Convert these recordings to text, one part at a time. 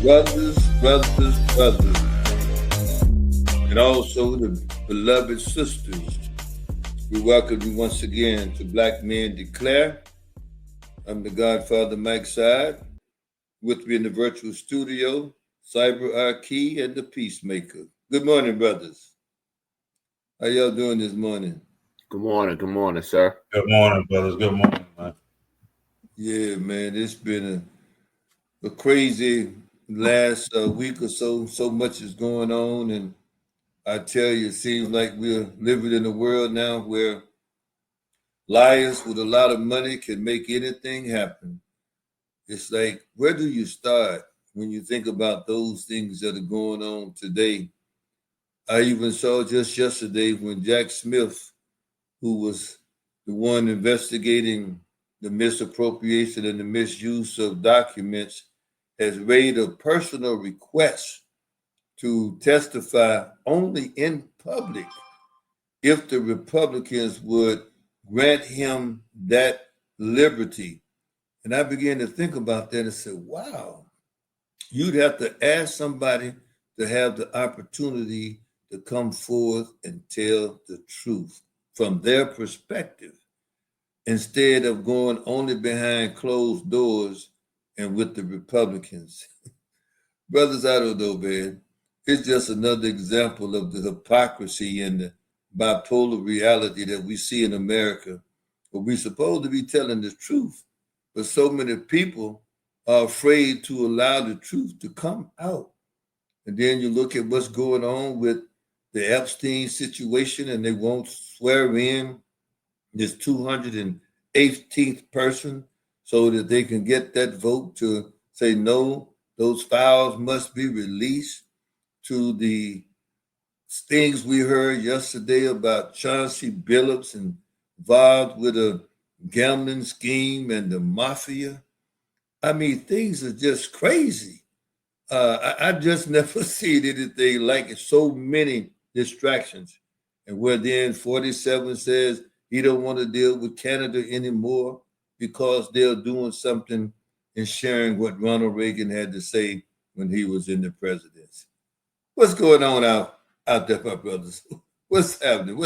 brothers, and also the beloved sisters. We welcome you once again to Black Men Declare. I'm the Godfather Mike Side. With me in the virtual studio, Cyber Key and the Peacemaker. Good morning, brothers. How y'all doing this morning? Good morning, sir. Good morning, brothers. Good morning, man. Yeah, man, it's been a crazy last week or so. So much is going on, and I tell you, it seems like we're living in a world now where liars with a lot of money can make anything happen. It's like, where do you start when you think about those things that are going on today? I even saw just yesterday when Jack Smith, who was the one investigating the misappropriation and the misuse of documents, has made a personal request to testify only in public if the Republicans would grant him that liberty. And I began to think about that and said, wow, you'd have to ask somebody to have the opportunity to come forth and tell the truth from their perspective instead of going only behind closed doors and with the Republicans. Brothers, I don't know, man. It's just another example of the hypocrisy and the bipolar reality that we see in America, where we're supposed to be telling the truth, but so many people are afraid to allow the truth to come out. And then you look at what's going on with the Epstein situation, and they won't swear in this 218th person so that they can get that vote to say, no, those files must be released. To the things we heard yesterday about Chauncey Billups involved with a gambling scheme and the mafia. I mean, things are just crazy. I just never seen anything like it. So many distractions. And where then 47 says he don't want to deal with Canada anymore because they're doing something and sharing what Ronald Reagan had to say when he was in the presidency. What's going on out there, my brothers? What's happening?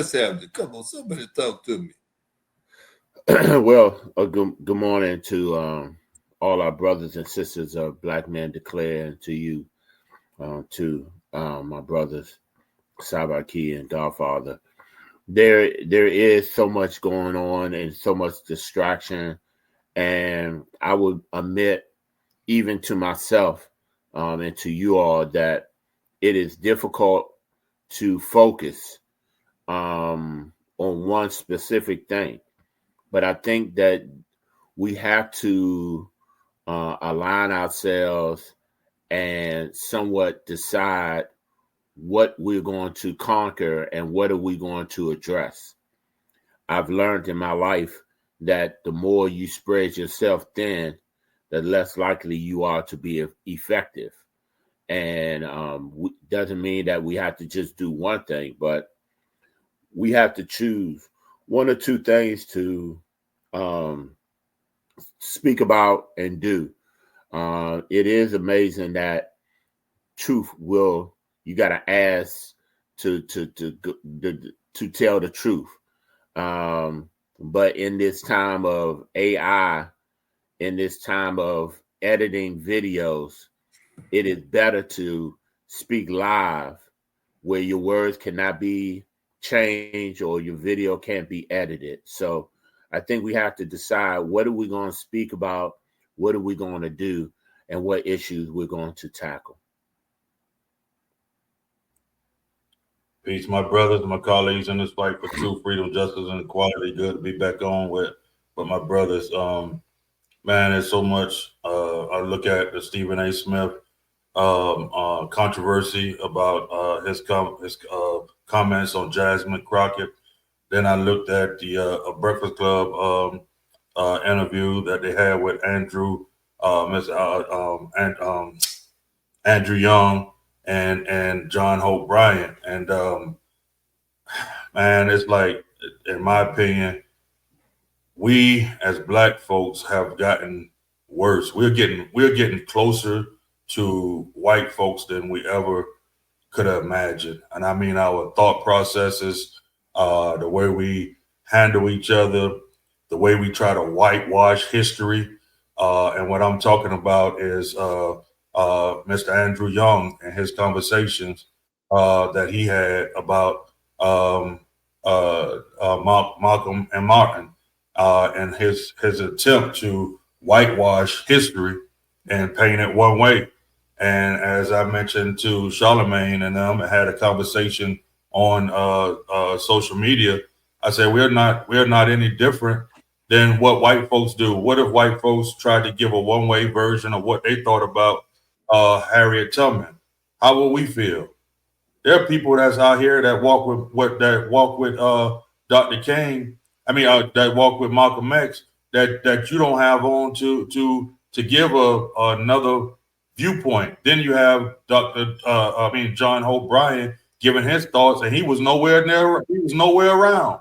Come on, somebody talk to me. Well, good morning to all our brothers and sisters of Black Men Declare, and to you, to my brothers, Sabaki and Godfather. There is so much going on and so much distraction, and I would admit, even to myself and to you all, that it is difficult to focus on one specific thing. But I think that we have to align ourselves and somewhat decide what we're going to conquer and what are we going to address. I've learned in my life that the more you spread yourself thin, the less likely you are to be effective. And doesn't mean that we have to just do one thing, but we have to choose one or two things to speak about and do. It is amazing that truth you got to ask to tell the truth. But in this time of AI, in this time of editing videos, it is better to speak live where your words cannot be changed or your video can't be edited. So I think we have to decide, what are we going to speak about, what are we going to do, and what issues we're going to tackle. Peace, my brothers, my colleagues in this fight for truth, freedom, justice, and equality. Good to be back on with my brothers. Man, there's so much. I look at the Stephen A. Smith controversy about his comments on Jasmine Crockett. Then I looked at the Breakfast Club interview that they had with Andrew Young and John Hope Bryant. And man, it's like, in my opinion, we as Black folks have gotten worse. We're getting closer to white folks than we ever could have imagined. And I mean, our thought processes, the way we handle each other, the way we try to whitewash history. And what I'm talking about is Mr. Andrew Young and his conversations that he had about Malcolm and Martin, and his attempt to whitewash history and paint it one way. And as I mentioned to Charlemagne and them, I had a conversation on social media. I said we're not any different than what white folks do. What if white folks tried to give a one-way version of what they thought about Harriet Tubman? How would we feel? There are people that's out here that walk with Dr. King. I mean, that walk with Malcolm X. That you don't have on to give another viewpoint. Then you have John Hope Bryant giving his thoughts, and he was nowhere near. He was nowhere around.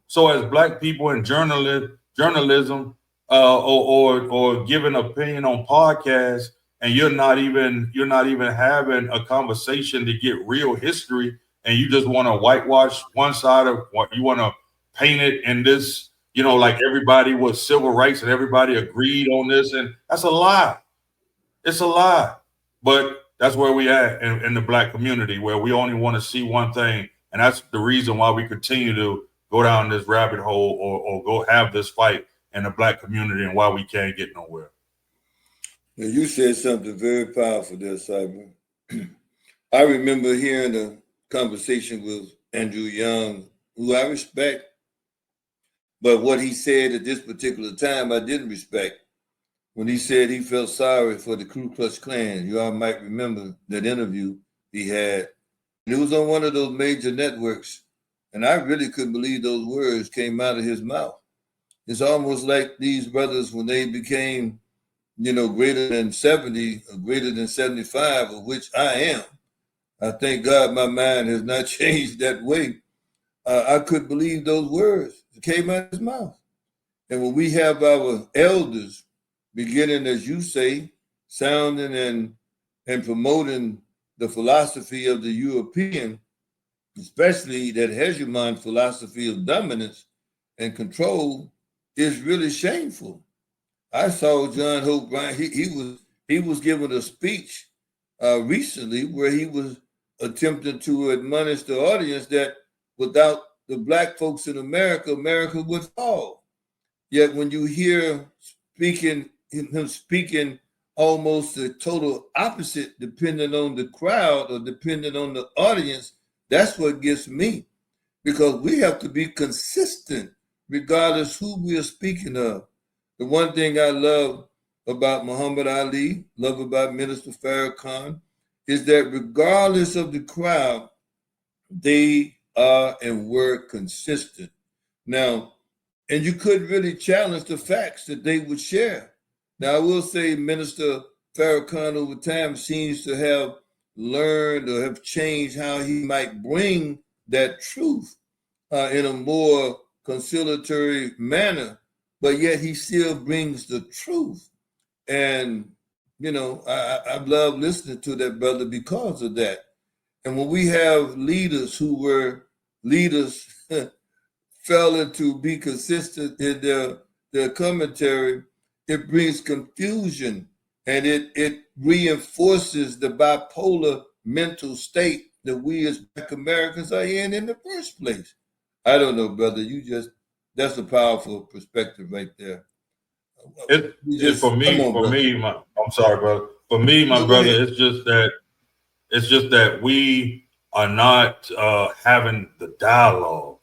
So, as Black people in journalism, or giving opinion on podcasts, and you're not even having a conversation to get real history, and you just want to whitewash one side of what you want to paint it in this, like everybody was civil rights and everybody agreed on this, and that's a lie. It's a lie. But that's where we at in the Black community, where we only want to see one thing, and that's the reason why we continue to go down this rabbit hole or go have this fight in the Black community, and why we can't get nowhere. Now, you said something very powerful there, Cyber. I remember hearing a conversation with Andrew Young, who I respect, but what he said at this particular time, I didn't respect. When he said he felt sorry for the Ku Klux Klan, you all might remember that interview he had. And it was on one of those major networks, and I really couldn't believe those words came out of his mouth. It's almost like these brothers, when they became greater than 70 or greater than 75, of which I am. I thank God my mind has not changed that way. I couldn't believe those words that came out of his mouth. And when we have our elders beginning, as you say, sounding and promoting the philosophy of the European, especially that hegemon philosophy of dominance and control, is really shameful. I saw John Hope Bryant. He was giving a speech recently where he was attempting to admonish the audience that without the Black folks in America, America would fall. Yet when you hear him speaking almost the total opposite, depending on the crowd or depending on the audience, that's what gets me, because we have to be consistent regardless who we are speaking of. The one thing I love about Muhammad Ali, love about Minister Farrakhan, is that regardless of the crowd, they are and were consistent. Now, and you couldn't really challenge the facts that they would share. Now, I will say Minister Farrakhan over time seems to have learned or have changed how he might bring that truth in a more conciliatory manner, but yet he still brings the truth. And, I love listening to that brother because of that. And when we have leaders who were leaders failing to be consistent in their commentary, it brings confusion, and it reinforces the bipolar mental state that we as Black Americans are in the first place. I don't know, brother. That's a powerful perspective right there. I'm sorry, brother. For me, my brother, it's just that we are not having the dialogue,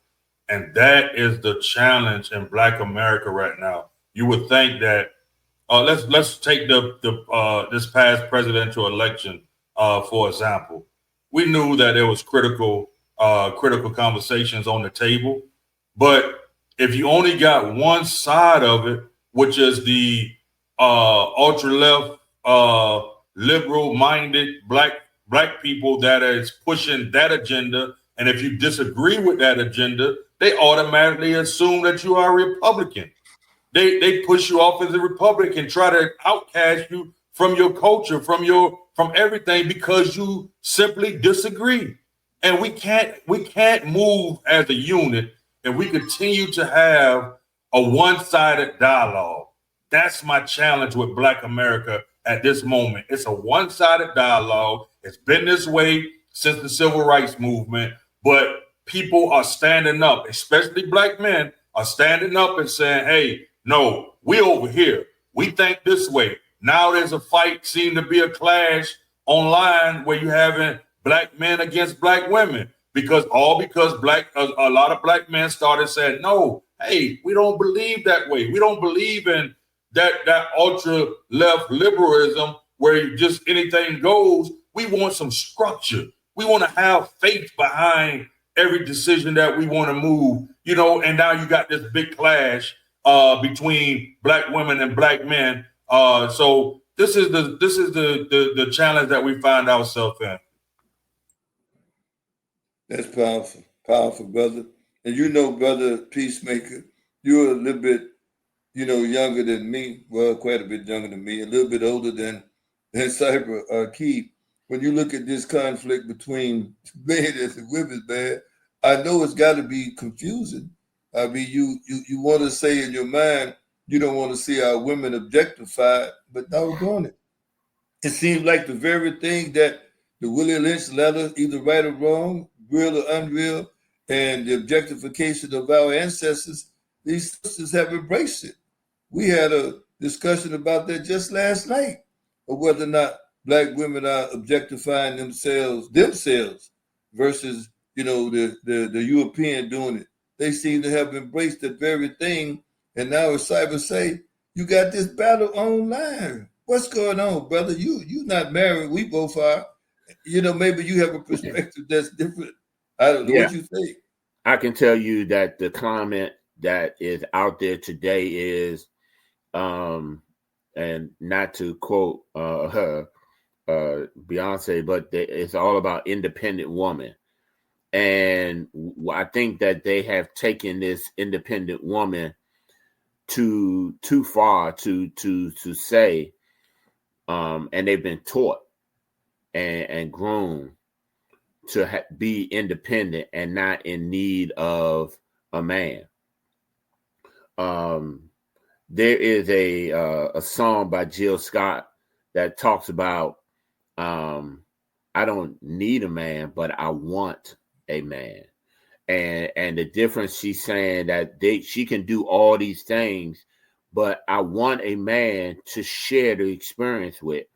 and that is the challenge in Black America right now. You would think that let's take this past presidential election for example. We knew that there was critical conversations on the table, but if you only got one side of it, which is the ultra left, liberal-minded black people that is pushing that agenda, and if you disagree with that agenda, they automatically assume that you are a Republican. They push you off as a Republican, try to outcast you from your culture, from everything, because you simply disagree. And we can't move as a unit if we continue to have a one-sided dialogue. That's my challenge with Black America at this moment. It's a one-sided dialogue. It's been this way since the civil rights movement, but people are standing up, especially Black men are standing up and saying, hey, no, we over here. We think this way. Now there's a fight, seem to be a clash online where you're having Black men against Black women, because a lot of Black men started saying, no, hey, we don't believe that way. We don't believe in that ultra left liberalism where just anything goes. We want some structure. We want to have faith behind every decision that we want to move, and now you got this big clash between Black women and Black men. So this is the challenge that we find ourselves in. That's powerful, brother. And brother Peacemaker, you're a little bit, younger than me. Well, quite a bit younger than me. A little bit older than Cyber Keith. When you look at this conflict between men and women, man, I know it's got to be confusing. I mean, you want to say in your mind, you don't want to see our women objectified, but doggone it. It seems like the very thing that the Willie Lynch letter, either right or wrong, real or unreal, and the objectification of our ancestors, these sisters have embraced it. We had a discussion about that just last night, of whether or not Black women are objectifying themselves versus, the European doing it. They seem to have embraced that very thing. And now, as Cyber say, you got this battle online. What's going on, brother? You not married. We both are. Maybe you have a perspective that's different. I don't know what you think. I can tell you that the climate that is out there today is, and not to quote her, Beyonce, but it's all about independent woman. And I think that they have taken this independent woman too far to say, and they've been taught and grown to be independent and not in need of a man. There is a song by Jill Scott that talks about, I don't need a man, but I want a man. And the difference, she's saying that she can do all these things, but I want a man to share the experience with,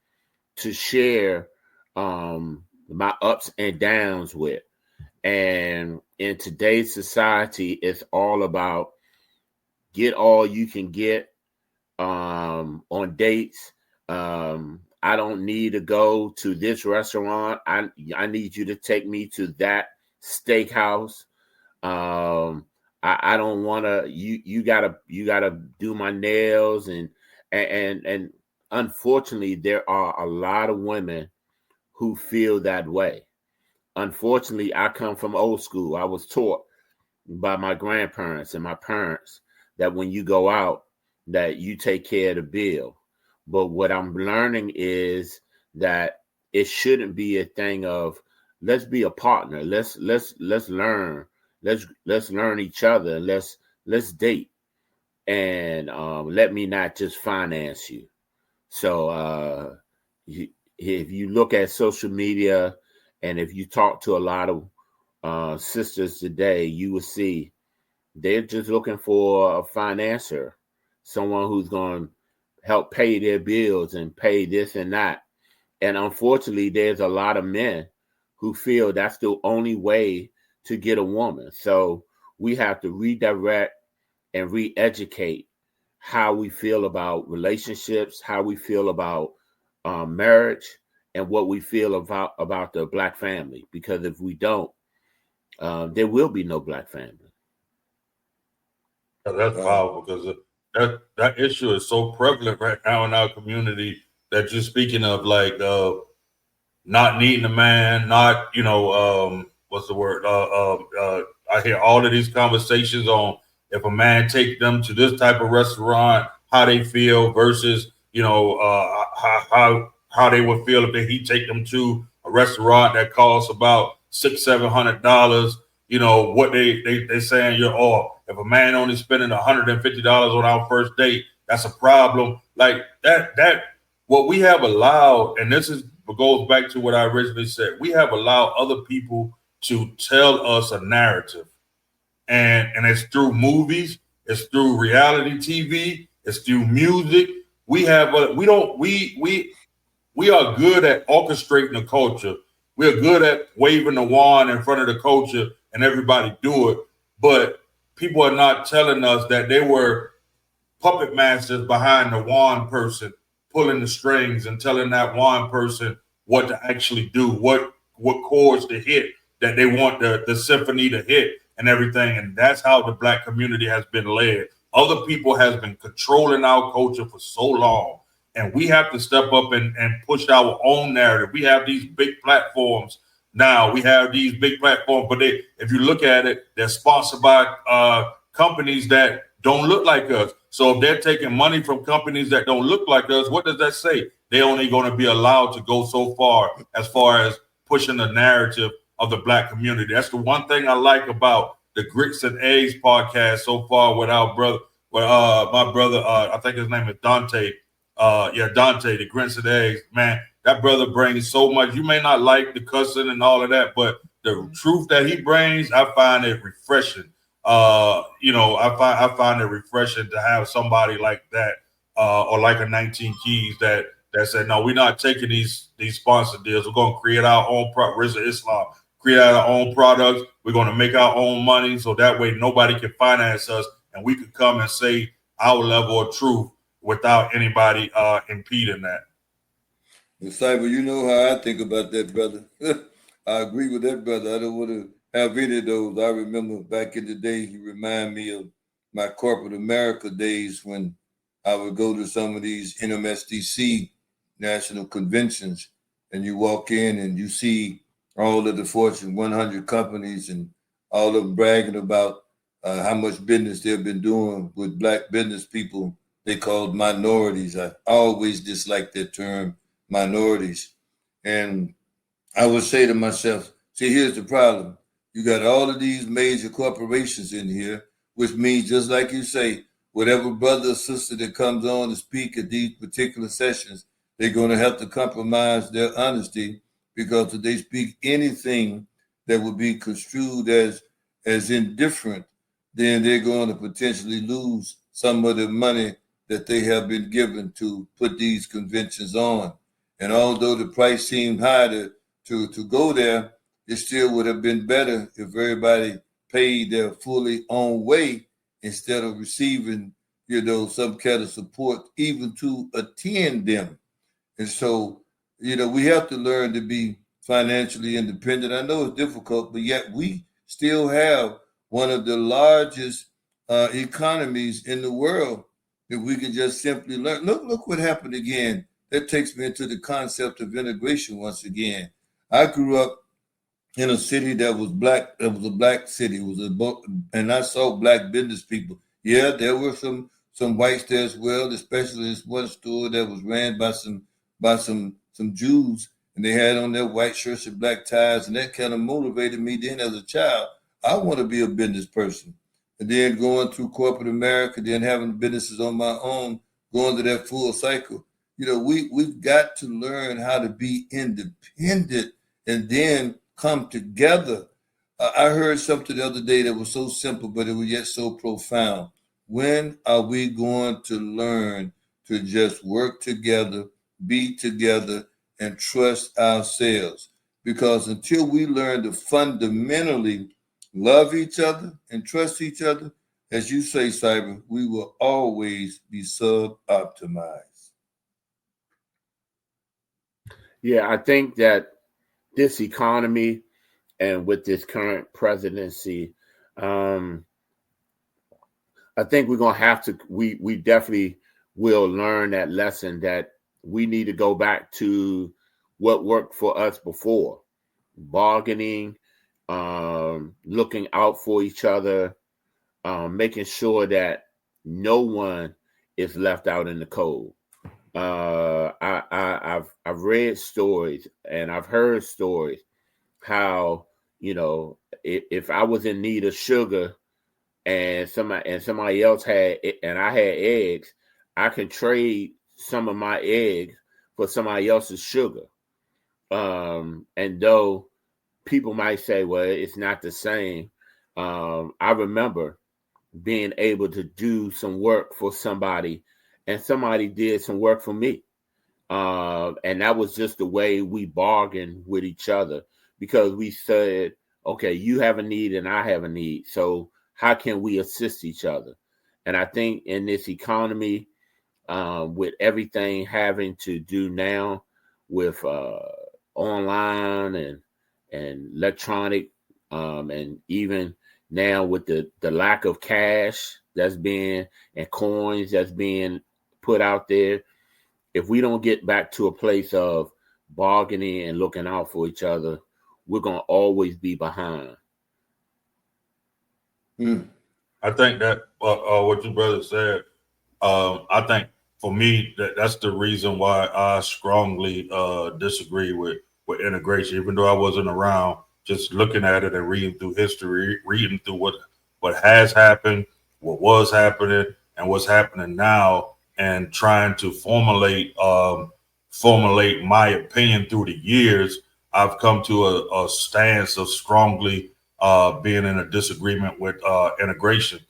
to share my ups and downs with. And in today's society, it's all about get all you can get on dates. I don't need to go to this restaurant. I need you to take me to that steakhouse. I don't want to. You gotta do my nails and unfortunately, there are a lot of women who feel that way. Unfortunately, I come from old school. I was taught by my grandparents and my parents that when you go out, that you take care of the bill. But what I'm learning is that it shouldn't be a thing of let's be a partner. Let's learn. Let's learn each other. Let's date, and let me not just finance you. So if you look at social media, and if you talk to a lot of sisters today, you will see they're just looking for a financier, someone who's going to help pay their bills and pay this and that. And unfortunately, there's a lot of men who feel that's the only way to get a woman. So we have to redirect and re-educate how we feel about relationships, how we feel about marriage, and what we feel about the Black family. Because if we don't, there will be no Black family. That's powerful, because that issue is so prevalent right now in our community that you're speaking of, like not needing a man, not, what's the word? I hear all of these conversations on if a man take them to this type of restaurant, how they feel versus how they would feel if he take them to a restaurant that costs about $600-700. What they saying, if a man only spending $150 on our first date, that's a problem. Like that what we have allowed, and this is goes back to what I originally said, we have allowed other people to tell us a narrative. And it's through movies, it's through reality TV, it's through music. We have we are good at orchestrating the culture. We are good at waving the wand in front of the culture and everybody do it. But people are not telling us that they were puppet masters behind the wand person, pulling the strings and telling that wand person what to actually do, what chords to hit that they want the symphony to hit and everything. And that's how the Black community has been led. Other people has been controlling our culture for so long. And we have to step up and push our own narrative. We have these big platforms now. We have these big platforms, but if you look at it, they're sponsored by companies that don't look like us. So if they're taking money from companies that don't look like us, what does that say? They're only going to be allowed to go so far as pushing the narrative of the Black community. That's the one thing I like about the Grits and Eggs podcast so far with our brother, my brother, I think his name is Dante. Dante, the Grits and Eggs, man, that brother brings so much. You may not like the cussing and all of that, but the truth that he brings, I find it refreshing. I find it refreshing to have somebody like that, or like a 19 Keys that said, no, we're not taking these sponsor deals. We're going to create our own Rizal Islam, create our own products. We're going to make our own money, so that way nobody can finance us, and we could come and say our level of truth without anybody impeding that. Well, Cyber, you know how I think about that, brother. I agree with that, brother. I don't want to have any of those. I remember back in the day, he reminded me of my corporate America days when I would go to some of these NMSDC national conventions, and you walk in and you see all of the Fortune 100 companies and all of them bragging about how much business they've been doing with Black business people they called minorities. I always disliked that term, minorities. And I would say to myself, see, here's the problem. You got all of these major corporations in here, which means, just like you say, whatever brother or sister that comes on to speak at these particular sessions, they're going to have to compromise their honesty, because if they speak anything that would be construed as indifferent, then they're going to potentially lose some of the money that they have been given to put these conventions on. And although the price seemed high to go there, it still would have been better if everybody paid their fully own way instead of receiving, some kind of support even to attend them. And so, we have to learn to be financially independent. I know it's difficult, but yet we still have one of the largest economies in the world that we can just simply learn. Look what happened again. That takes me into the concept of integration once again. I grew up in a city that was black. It was a black city. And I saw Black business people. Yeah, there were some whites there as well, especially this one store that was ran by some Jews, and they had on their white shirts and black ties, and that kind of motivated me then as a child. I want to be a business person. And then going through corporate America, then having businesses on my own, going to that full cycle. We've got to learn how to be independent and then come together. I heard something the other day that was so simple, but it was yet so profound. When are we going to learn to just work together, be together, and trust ourselves? Because until we learn to fundamentally love each other and trust each other, as you say, Cyber, we will always be sub-optimized. Yeah, I think that this economy and with this current presidency, I think we're gonna have to. We definitely will learn that lesson that we need to go back to what worked for us before: bargaining, looking out for each other, making sure that no one is left out in the cold. I've read stories and I've heard stories how, if I was in need of sugar and somebody else had it and I had eggs, I can trade some of my eggs for somebody else's sugar. And though people might say, well, it's not the same. I remember being able to do some work for somebody, and somebody did some work for me. And that was just the way we bargained with each other, because we said, okay, you have a need and I have a need. So how can we assist each other? And I think in this economy, with everything having to do now with online and electronic, and even now with the lack of cash that's being and coins that's being put out there, if we don't get back to a place of bargaining and looking out for each other, we're going to always be behind. I think that what your brother said, I think for me that's the reason why I strongly disagree with integration, even though I wasn't around. Just looking at it and reading through history, reading through what has happened, what was happening, and what's happening now, and trying to formulate my opinion through the years, I've come to a stance of strongly being in a disagreement with integration,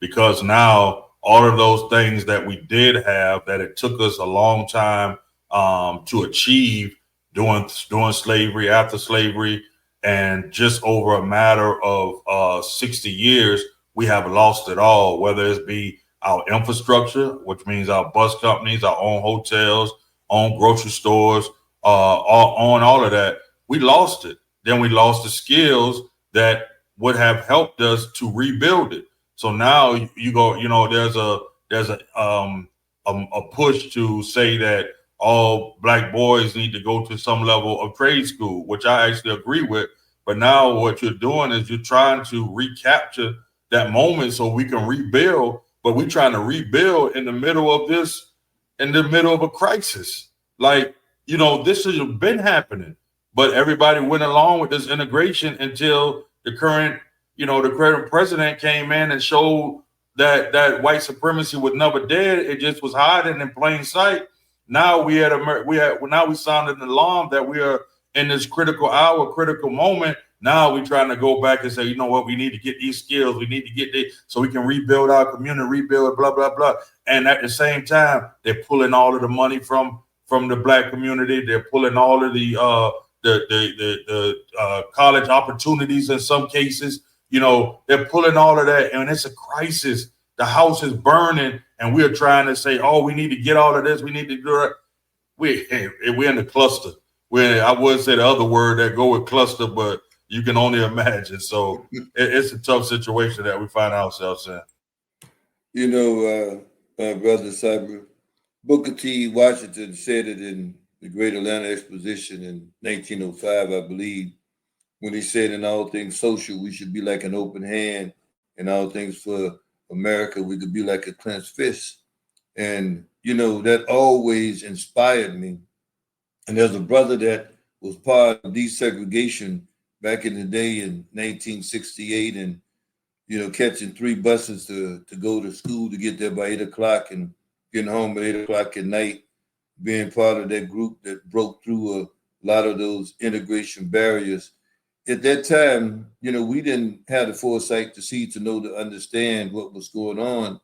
because now all of those things that we did have that it took us a long time to achieve during slavery, after slavery, and just over a matter of 60 years, we have lost it all, whether it be our infrastructure, which means our bus companies, our own hotels, own grocery stores, on all of that. We lost it. Then we lost the skills that would have helped us to rebuild it. So now you go, there's a push to say that all Black boys need to go to some level of trade school, which I actually agree with. But now what you're doing is you're trying to recapture that moment so we can rebuild. But we're trying to rebuild in the middle of a crisis. Like, this has been happening, but everybody went along with this integration until the current president came in and showed that white supremacy was never dead. It just was hiding in plain sight. Now we sounded an alarm that we are in this critical hour, critical moment. Now we're trying to go back and say, you know what, we need to get these skills. We need to get this so we can rebuild our community, rebuild, blah, blah, blah. And at the same time, they're pulling all of the money from the Black community. They're pulling all of the college opportunities in some cases. They're pulling all of that, and it's a crisis. The house is burning, and we're trying to say, oh, we need to get all of this. We need to do it. We're in the cluster. I would say the other word that go with cluster, but you can only imagine. So it's a tough situation that we find ourselves in. Brother Cyber, Booker T. Washington said it in the Great Atlanta Exposition in 1905, I believe, when he said, in all things social, we should be like an open hand. In all things for America, we could be like a clenched fist. And, that always inspired me. And there's a brother that was part of desegregation back in the day in 1968, and, catching 3 buses to go to school to get there by 8 o'clock and getting home at 8 o'clock at night, being part of that group that broke through a lot of those integration barriers. At that time, we didn't have the foresight to know, to understand what was going on,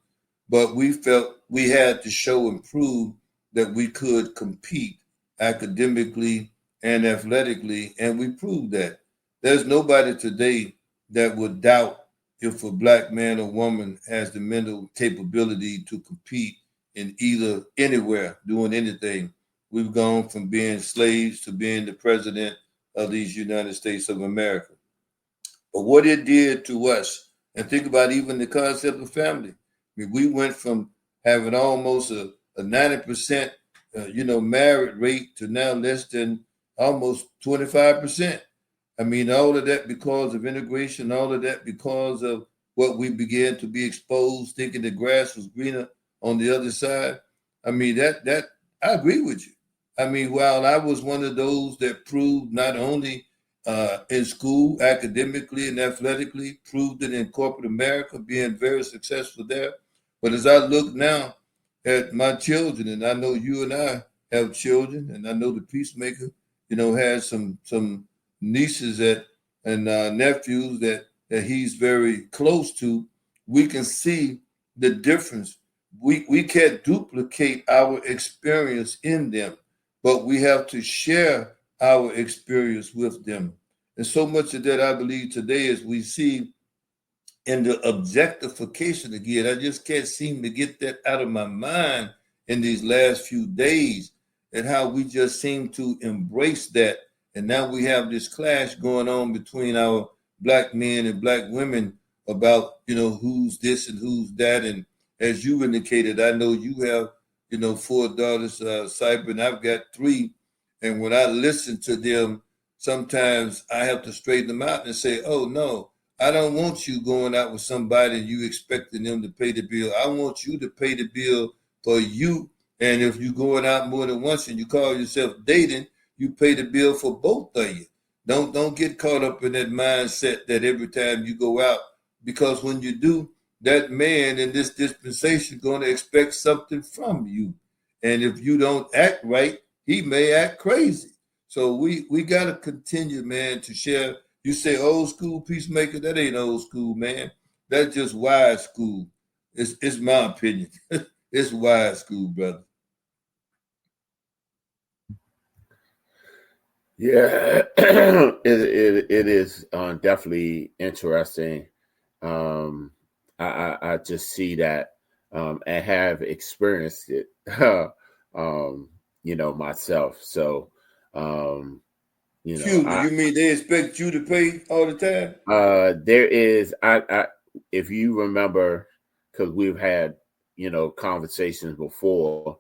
but we felt we had to show and prove that we could compete academically and athletically, and we proved that. There's nobody today that would doubt if a Black man or woman has the mental capability to compete in anywhere, doing anything. We've gone from being slaves to being the president of these United States of America. But what it did to us, and think about even the concept of family. We went from having almost a 90% married rate to now less than almost 25%. All of that because of integration, all of that because of what we began to be exposed, thinking the grass was greener on the other side. I mean, that I agree with you. I mean, while I was one of those that proved not only in school, academically and athletically, proved it in corporate America, being very successful there. But as I look now at my children, and I know you and I have children, and I know the peacemaker, has some nieces that and nephews that he's very close to. We can see the difference. We can't duplicate our experience in them, but we have to share our experience with them. And so much of that I believe today is we see in the objectification again. I just can't seem to get that out of my mind in these last few days, and how we just seem to embrace that. And now we have this clash going on between our black men and black women about, who's this and who's that. And as you indicated, I know you have, four daughters, Cyber, and I've got three. And when I listen to them, sometimes I have to straighten them out and say, oh, no, I don't want you going out with somebody and you expecting them to pay the bill. I want you to pay the bill for you. And if you're going out more than once and you call yourself dating, you pay the bill for both of you. Don't get caught up in that mindset that every time you go out, because when you do, that man in this dispensation going to expect something from you. And if you don't act right, he may act crazy. So we got to continue, man, to share. You say old school peacemaker, that ain't old school, man. That's just wise school. It's my opinion. It's wise school, brother. Yeah, it is definitely interesting. I just see that and have experienced it, myself. So, Excuse me, you mean they expect you to pay all the time? There is, if you remember, because we've had, conversations before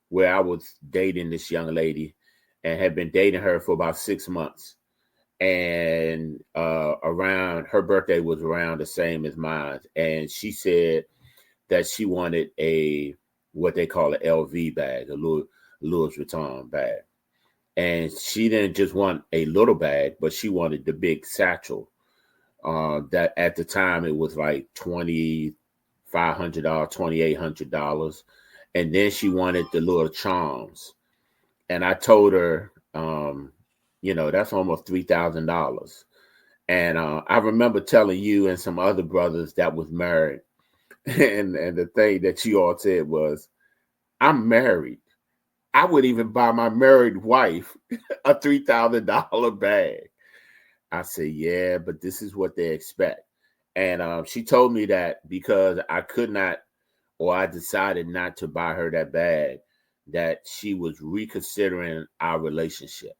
where I was dating this young lady and had been dating her for about 6 months. And around her birthday was around the same as mine. And she said that she wanted what they call an LV bag, a Louis Vuitton bag. And she didn't just want a little bag, but she wanted the big satchel. That at the time it was like $2,500, $2,800. And then she wanted the little charms. And I told her, that's almost $3,000. And I remember telling you and some other brothers that was married. And the thing that you all said was, I'm married. I would even buy my married wife a $3,000 bag. I said, yeah, but this is what they expect. And she told me that because I could not, or I decided not to buy her that bag, that she was reconsidering our relationship.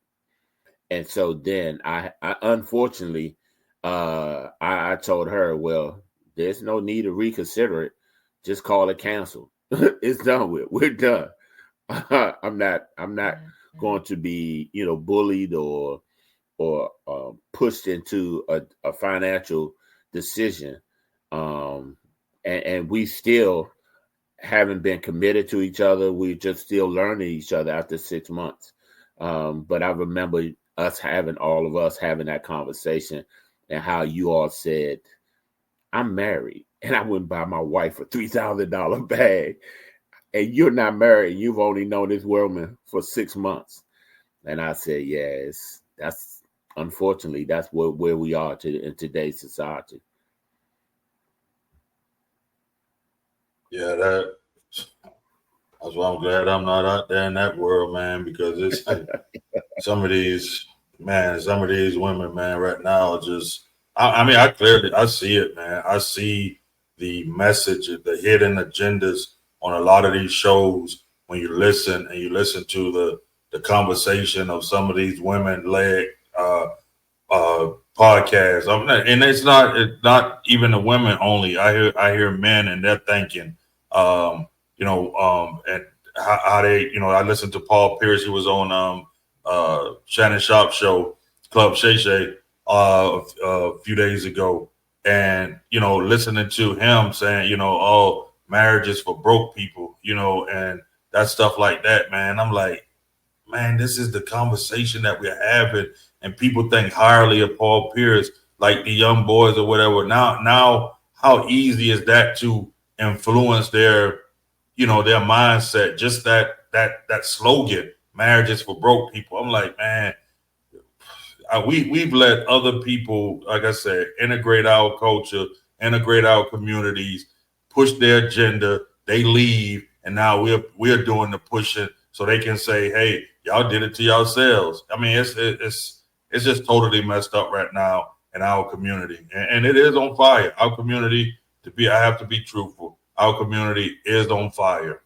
And so then I unfortunately, I told her, well, there's no need to reconsider it. Just call it canceled. It's done with. We're done. I'm not going to be, bullied or pushed into a financial decision. And we still haven't been committed to each other. We're just still learning each other after 6 months. But I remember all of us having that conversation, and how you all said, I'm married and I wouldn't buy my wife a $3,000 bag. And you're not married. You've only known this woman for 6 months. And I said, yes, that's unfortunately, that's where we are in today's society. Yeah, that's why I'm glad I'm not out there in that world, man, because it's some of these women, man, right now are just, I mean, I see it, man. I see the message, the hidden agendas on a lot of these shows when you listen to the conversation of some of these women-led podcasts. And it's not even the women only. I hear men, and they're thinking, and how they, I listened to Paul Pierce. He was on Shannon Sharp's show, Club Shay Shay, a few days ago, and listening to him saying, oh, marriage is for broke people, and that stuff like that, man. I'm like, man, this is the conversation that we're having, and people think highly of Paul Pierce, like the young boys or whatever. Now, how easy is that to influence their, their mindset? Just that slogan, "Marriage is for broke people." I'm like, man, we've let other people, like I said, integrate our culture, integrate our communities, push their agenda. They leave, and now we're doing the pushing, so they can say, "Hey, y'all did it to yourselves." I mean, it's just totally messed up right now in our community, and it is on fire. Our community, I have to be truthful. Our community is on fire.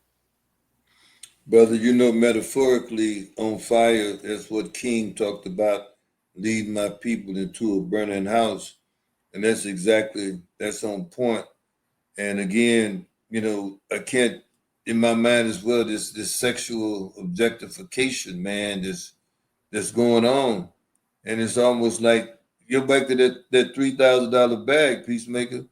Brother, metaphorically on fire, that's what King talked about, leading my people into a burning house. And that's on point. And again, I can't, in my mind as well, this sexual objectification, man, that's going on. And it's almost like, you're back to that $3,000 bag, Peacemaker.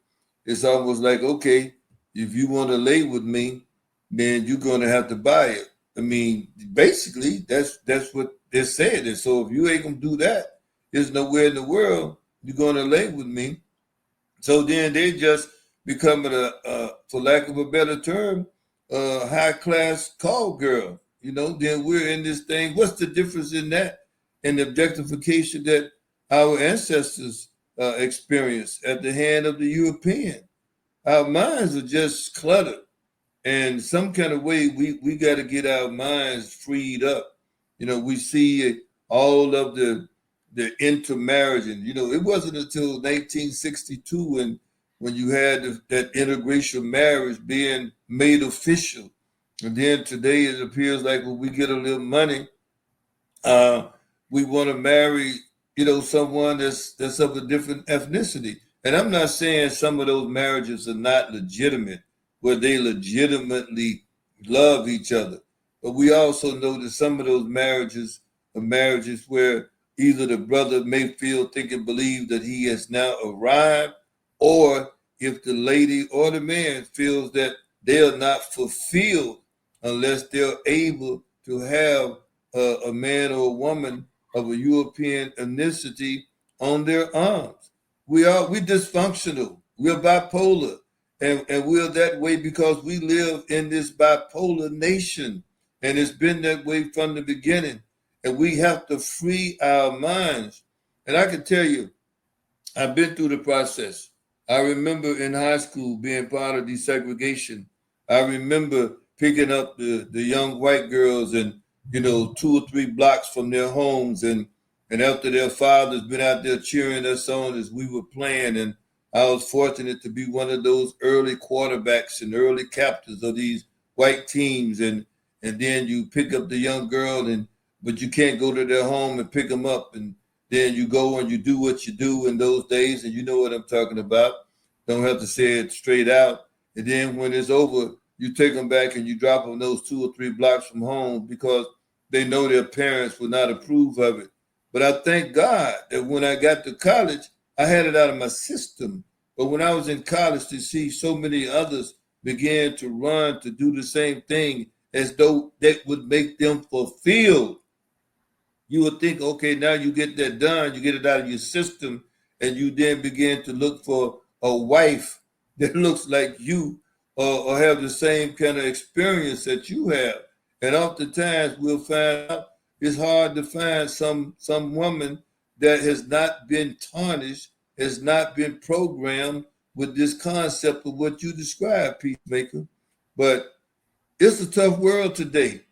It's almost like, okay, if you want to lay with me, then you're going to have to buy it. I mean, basically, that's what they're saying. And so if you ain't going to do that, there's nowhere in the world you're going to lay with me. So then they just becoming for lack of a better term, high class call girl. Then we're in this thing. What's the difference in that and the objectification that our ancestors experienced at the hand of the European? Our minds are just cluttered, and some kind of way we got to get our minds freed up. We see all of the intermarriage, and it wasn't until 1962 when you had that interracial marriage being made official, and then today it appears like when we get a little money, uh, we want to marry, someone that's of a different ethnicity. And I'm not saying some of those marriages are not legitimate, where they legitimately love each other. But we also know that some of those marriages are marriages where either the brother may think and believe that he has now arrived, or if the lady or the man feels that they are not fulfilled unless they're able to have a man or a woman of a European ethnicity on their arms. We dysfunctional. We're bipolar. And we're that way because we live in this bipolar nation. And it's been that way from the beginning. And we have to free our minds. And I can tell you, I've been through the process. I remember in high school being part of desegregation. I remember picking up the young white girls and, 2 or 3 blocks from their homes. And after their fathers been out there cheering us on as we were playing. And I was fortunate to be one of those early quarterbacks and early captains of these white teams. And then you pick up the young girl, but you can't go to their home and pick them up. And then you go and you do what you do in those days, and you know what I'm talking about. Don't have to say it straight out. And then when it's over, you take them back and you drop them those 2 or 3 blocks from home because they know their parents would not approve of it. But I thank God that when I got to college, I had it out of my system. But when I was in college, to see so many others begin to run to do the same thing as though that would make them fulfilled, you would think, okay, now you get that done, you get it out of your system, and you then begin to look for a wife that looks like you, or have the same kind of experience that you have. And oftentimes we'll find out it's hard to find some woman that has not been tarnished, has not been programmed with this concept of what you describe, Peacemaker. But it's a tough world today,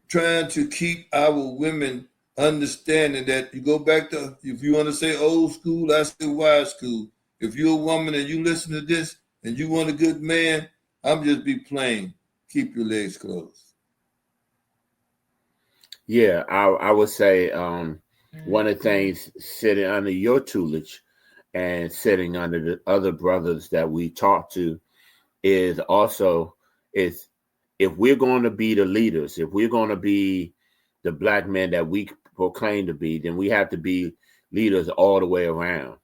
trying to keep our women understanding that you go back to, if you want to say old school, I say wise school. If you're a woman and you listen to this and you want a good man, I'm just be plain. Keep your legs closed. Yeah, I would say one of the things sitting under your tutelage and sitting under the other brothers that we talk to is also is if we're going to be the leaders, if we're going to be the black men that we proclaim to be, then we have to be leaders all the way around.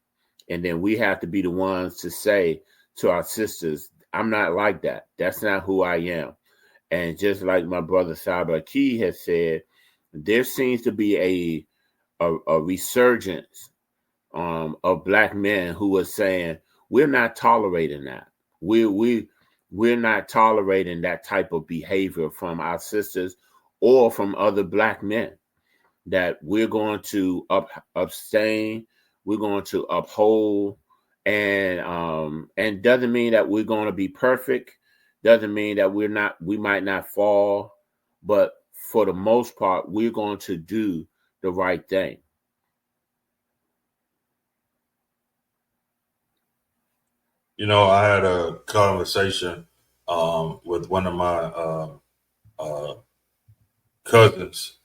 And then we have to be the ones to say to our sisters, I'm not like that. That's not who I am. And just like my brother Saber Key has said, there seems to be a resurgence of black men who are saying we're not tolerating that. We're not tolerating that type of behavior from our sisters or from other black men. That we're going to abstain, we're going to uphold, and doesn't mean that we're going to be perfect. Doesn't mean that we might not fall, but for the most part, we're going to do the right thing. I had a conversation with one of my uh, cousins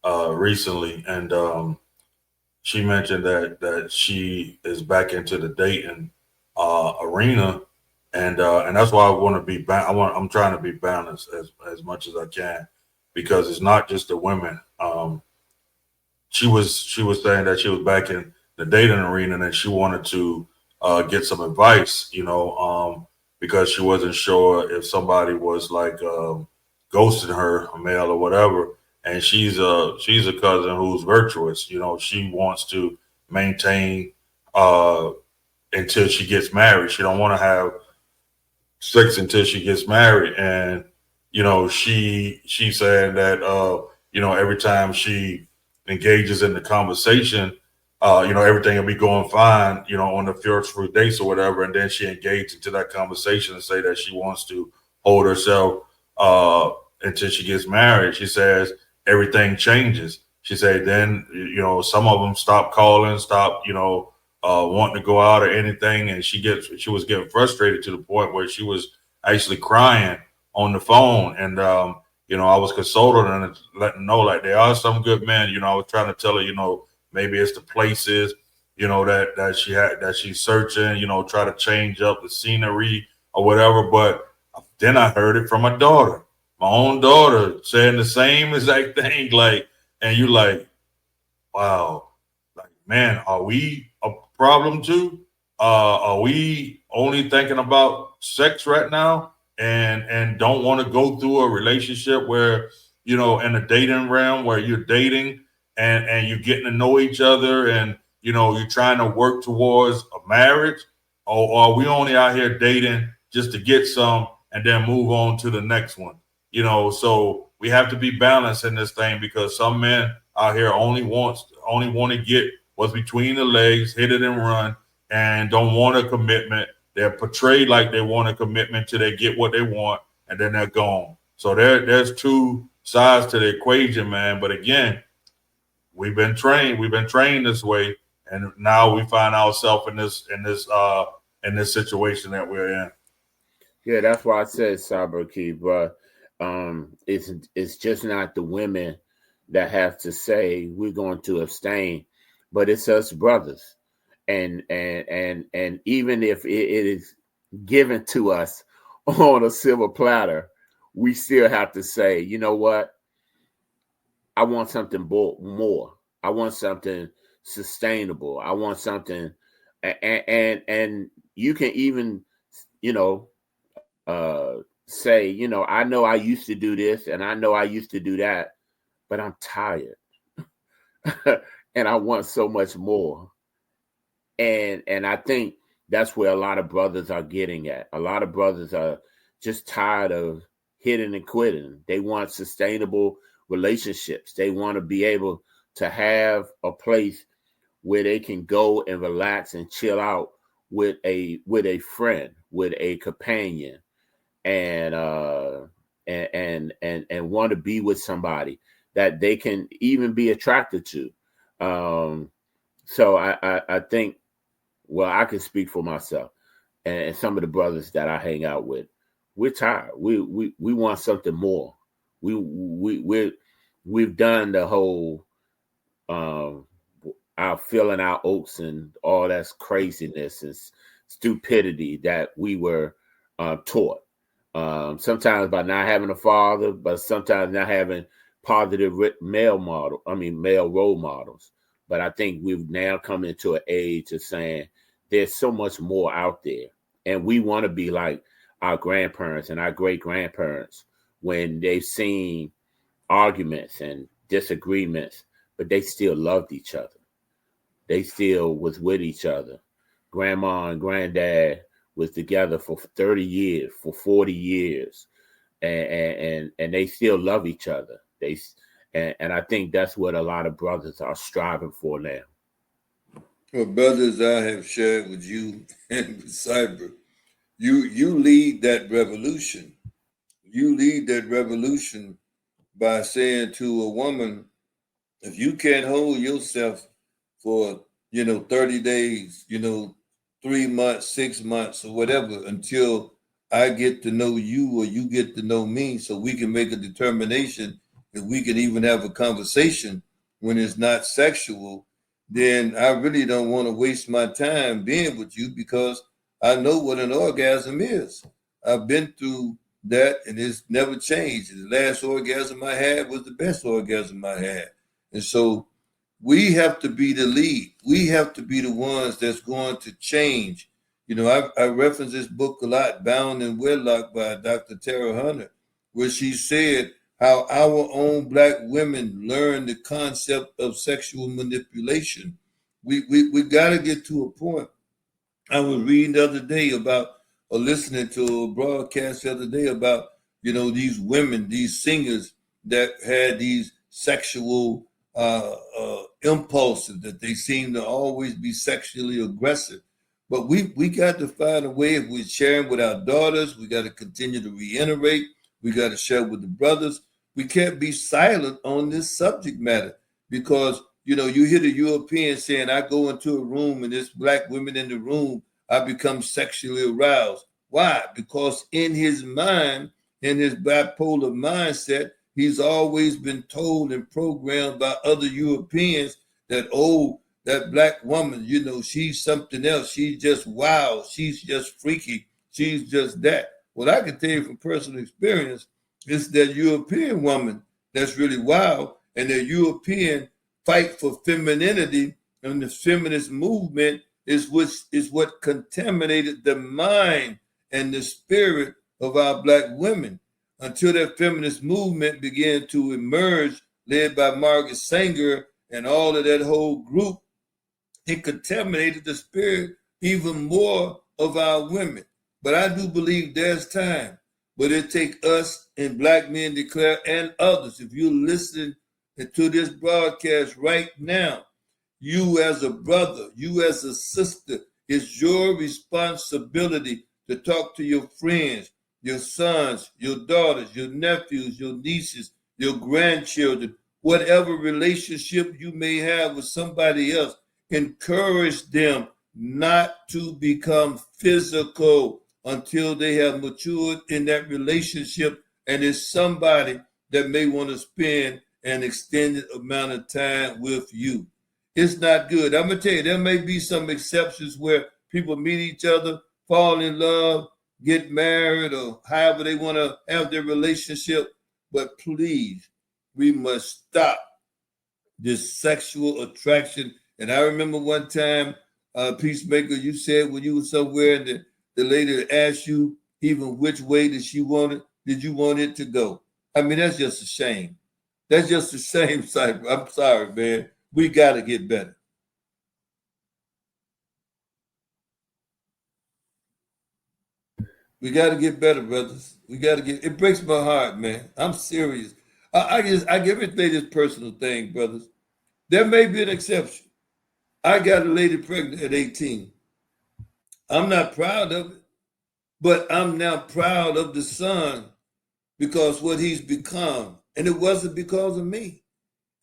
recently, and she mentioned that she is back into the dating arena, and that's why I want to be. I'm trying to be balanced as much as I can, because it's not just the women. She was saying that she was back in the dating arena and she wanted to get some advice, because she wasn't sure if somebody was like ghosting her, a male or whatever. And she's a cousin who's virtuous. She wants to maintain until she gets married. She don't want to have sex until she gets married. And she said that every time she engages in the conversation, everything will be going fine, on the first few dates or whatever. And then she engaged into that conversation and say that she wants to hold herself until she gets married. She says everything changes. She said then, some of them stop calling, stop, wanting to go out or anything. And she was getting frustrated to the point where she was actually crying on the phone. And, I was consoling her and letting her know, like, there are some good men. I was trying to tell her, maybe it's the places, that she's searching, try to change up the scenery or whatever. But then I heard it from my daughter, my own daughter, saying the same exact thing. Like, and you like, wow, like, man, are we a problem too? Are we only thinking about sex right now and don't want to go through a relationship where, in a dating realm where you're dating and you're getting to know each other and, you're trying to work towards a marriage? Or are we only out here dating just to get some and then move on to the next one? So we have to be balanced in this thing, because some men out here only want to get what's between the legs, hit it and run, and don't want a commitment. They're portrayed like they want a commitment till they get what they want, and then they're gone. So there's two sides to the equation, man. But again, we've been trained this way, and now we find ourselves in this situation that we're in. Yeah, that's why I said Saber Key, but it's just not the women that have to say we're going to abstain, but it's us brothers. And even if it is given to us on a silver platter, we still have to say, you know what? I want something more. I want something sustainable. I want something, and you can even, say, I know I used to do this and I know I used to do that, but I'm tired and I want so much more. And I think that's where a lot of brothers are getting at. A lot of brothers are just tired of hitting and quitting. They want sustainable relationships. They want to be able to have a place where they can go and relax and chill out with a friend, with a companion, and want to be with somebody that they can even be attracted to. So I think, well, I can speak for myself and some of the brothers that I hang out with. We're tired. We want something more. We've done the whole our filling our oats and all that craziness and stupidity that we were taught. Sometimes by not having a father, but sometimes not having positive male role models. But I think we've now come into an age of saying there's so much more out there. And we want to be like our grandparents and our great grandparents when they've seen arguments and disagreements, but they still loved each other. They still was with each other. Grandma and granddad was together for 30 years, for 40 years, and they still love each other. And I think that's what a lot of brothers are striving for now. Well, brothers, I have shared with you and with Cyber, you lead that revolution. You lead that revolution by saying to a woman, if you can't hold yourself for 30 days, 3 months, 6 months, or whatever, until I get to know you or you get to know me, so we can make a determination that we can even have a conversation when it's not sexual, then I really don't want to waste my time being with you, because I know what an orgasm is. I've been through that and it's never changed. The last orgasm I had was the best orgasm I had. And so we have to be the lead. We have to be the ones that's going to change. I reference this book a lot, Bound in Wedlock by Dr. Tara Hunter, where she said how our own Black women learn the concept of sexual manipulation. We got to get to a point. I was reading the other day about, or listening to a broadcast the other day about, these women, these singers that had these sexual impulses, that they seem to always be sexually aggressive. But we got to find a way. If we're sharing with our daughters, we got to continue to reiterate. We got to share with the brothers. We can't be silent on this subject matter, because, you hear the Europeans saying, I go into a room and there's Black women in the room, I become sexually aroused. Why? Because in his mind, in his bipolar mindset, he's always been told and programmed by other Europeans that, oh, that Black woman, she's something else. She's just wild. She's just freaky. She's just that. What I can tell you from personal experience is that European woman that's really wild, and the European fight for femininity and the feminist movement is what contaminated the mind and the spirit of our Black women, until that feminist movement began to emerge, led by Margaret Sanger and all of that whole group. It contaminated the spirit even more of our women. But I do believe there's time. But it takes us and Black Men Declare and others. If you're listening to this broadcast right now, you as a brother, you as a sister, it's your responsibility to talk to your friends, your sons, your daughters, your nephews, your nieces, your grandchildren, whatever relationship you may have with somebody else. Encourage them not to become physical until they have matured in that relationship, and it's somebody that may want to spend an extended amount of time with you. It's not good. I'm going to tell you, there may be some exceptions where people meet each other, fall in love, get married, or however they want to have their relationship. But please, we must stop this sexual attraction. And I remember one time, Peacemaker, you said when you were somewhere and the lady asked you even which way did you want it to go. I mean, that's just a shame. That's just a shame, Cypher. I'm sorry, man. We got to get better. We got to get better, brothers. We got to get. It breaks my heart, man. I'm serious. I give everything this personal thing, brothers. There may be an exception. I got a lady pregnant at 18. I'm not proud of it, but I'm now proud of the son, because what he's become. And it wasn't because of me.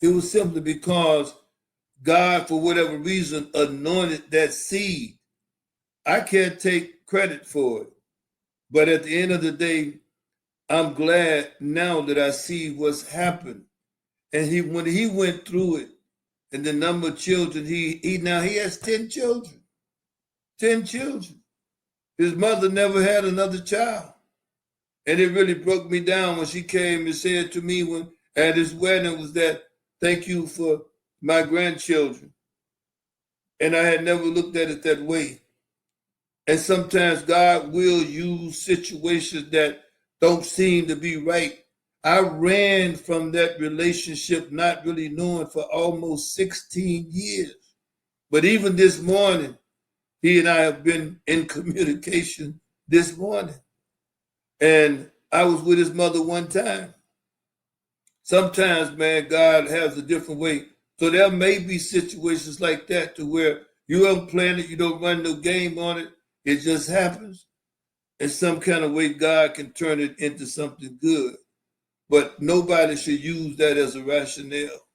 It was simply because God, for whatever reason, anointed that seed. I can't take credit for it. But at the end of the day, I'm glad now that I see what's happened. And when he went through it, and the number of children, he has 10 children. 10 children. His mother never had another child. And it really broke me down when she came and said to me when at his wedding was that, thank you for my grandchildren. And I had never looked at it that way. And sometimes God will use situations that don't seem to be right I ran from that relationship not really knowing for almost 16 years. But even this morning, he and I have been in communication this morning. And I was with his mother one time. Sometimes, man, God has a different way. So there may be situations like that to where you don't plan it, you don't run no game on it, it just happens. In some kind of way, God can turn it into something good. But nobody should use that as a rationale.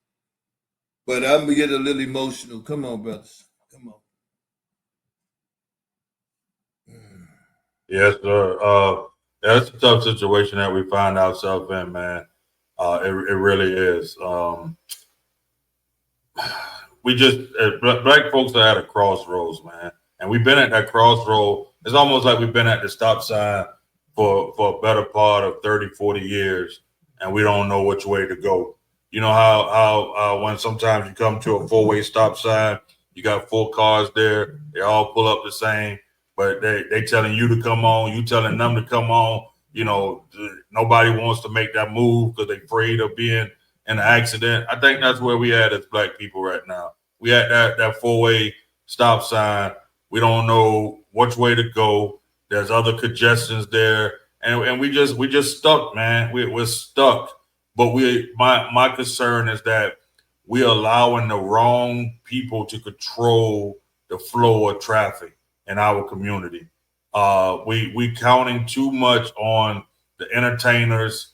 But I'm gonna get a little emotional. Come on, brothers. Come on. Yes, sir. That's a tough situation that we find ourselves in, man. It really is. We just black folks are at a crossroads, man, and we've been at that crossroad. It's almost like we've been at the stop sign for a better part of 30, 40 years, and we don't know which way to go. You know how when sometimes you come to a four-way stop sign, you got four cars there, they all pull up the same, but they telling you to come on, you telling them to come on. You know, nobody wants to make that move because they're afraid of being in an accident. I think that's where we at as black people right now. We at that four-way stop sign. We don't know which way to go. There's other congestions there, and we just stuck, man. We're stuck. But my concern is that we're allowing the wrong people to control the flow of traffic in our community. We counting too much on the entertainers,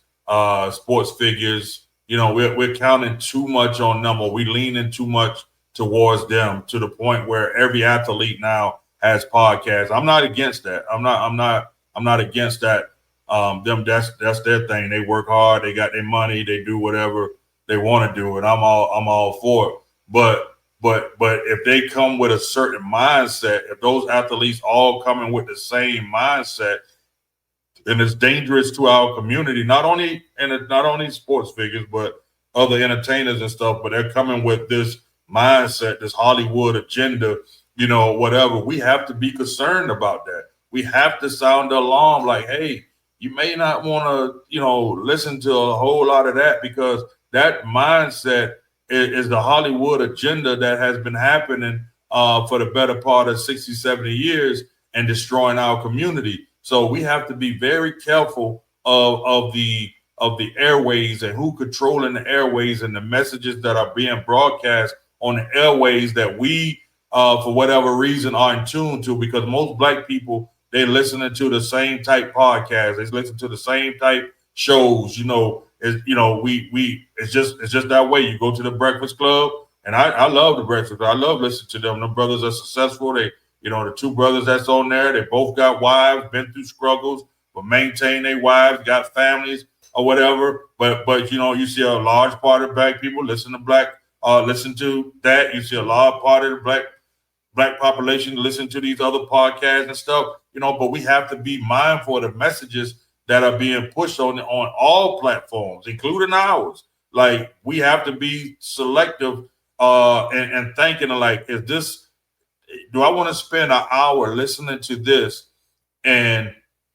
sports figures. You know, we're counting too much on them, or we leaning too much towards them to the point where every athlete now has podcasts. I'm not against that. I'm not against that. Them that's their thing. They work hard. They got their money. They do whatever they want to do, and I'm all for it. But if they come with a certain mindset, if those athletes all coming with the same mindset, then it's dangerous to our community. Not only sports figures, but other entertainers and stuff. But they're coming with this mindset, this Hollywood agenda, you know, whatever. We have to be concerned about that. We have to sound the alarm, like, hey, you may not want to, you know, listen to a whole lot of that, because that mindset is the Hollywood agenda that has been happening for the better part of 60, 70 years and destroying our community. So we have to be very careful of the airways and who controlling the airways and the messages that are being broadcast on the airways that we, for whatever reason, are in tune to. Because most black people, they're listening to the same type podcasts, they listen to the same type shows. You know, it's just that way. You go to the Breakfast Club, and I love the Breakfast Club. I love listening to them. The brothers are successful. They, you know, the two brothers that's on there, they both got wives, been through struggles, but maintain their wives, got families or whatever. But you know, you see a large part of black people listen to that. You see a large part of the black population listen to these other podcasts and stuff, you know. But we have to be mindful of the messages that are being pushed on all platforms, including ours. Like, we have to be selective and thinking, like, do I want to spend an hour listening to this, and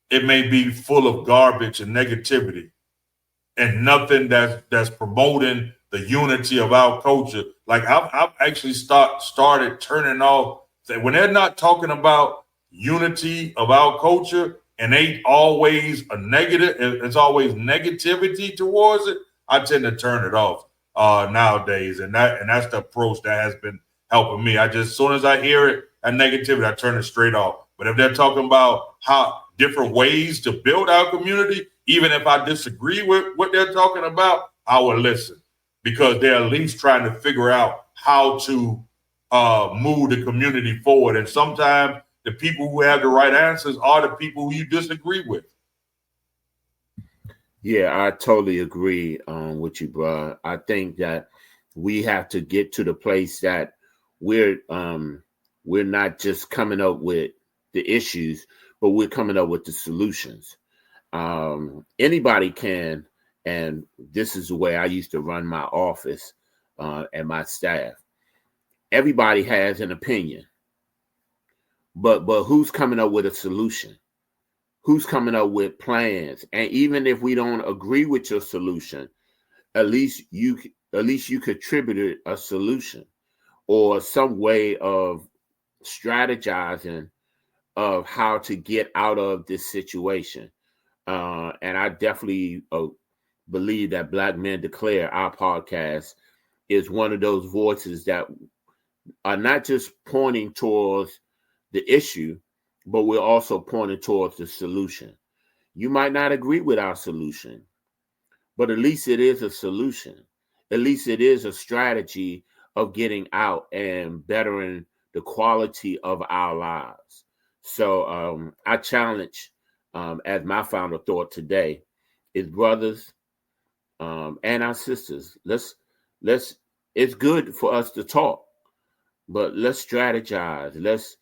it may be full of garbage and negativity and nothing that's promoting the unity of our culture. Like, I've actually started turning off when they're not talking about unity of our culture, and they always a negative. It's always negativity towards it. I tend to turn it off nowadays, and that's the approach that has been helping me. As soon as I hear it, that negativity, I turn it straight off. But if they're talking about how different ways to build our community, even if I disagree with what they're talking about, I will listen, because they're at least trying to figure out how to move the community forward. And sometimes the people who have the right answers are the people who you disagree with. Yeah, I totally agree with you, bro. I think that we have to get to the place that we're not just coming up with the issues, but we're coming up with the solutions. Anybody can, and this is the way I used to run my office and my staff. Everybody has an opinion, but who's coming up with a solution? who's coming up with plans. And even if we don't agree with your solution, at least you contributed a solution or some way of strategizing of how to get out of this situation. And I definitely believe that Black Men Declare, our podcast, is one of those voices that are not just pointing towards the issue, but we're also pointing towards the solution. You might not agree with our solution, but at least it is a solution. At least it is a strategy of getting out and bettering the quality of our lives. So I challenge, as my final thought today, is brothers and our sisters. Let's. It's good for us to talk, but let's strategize. Let's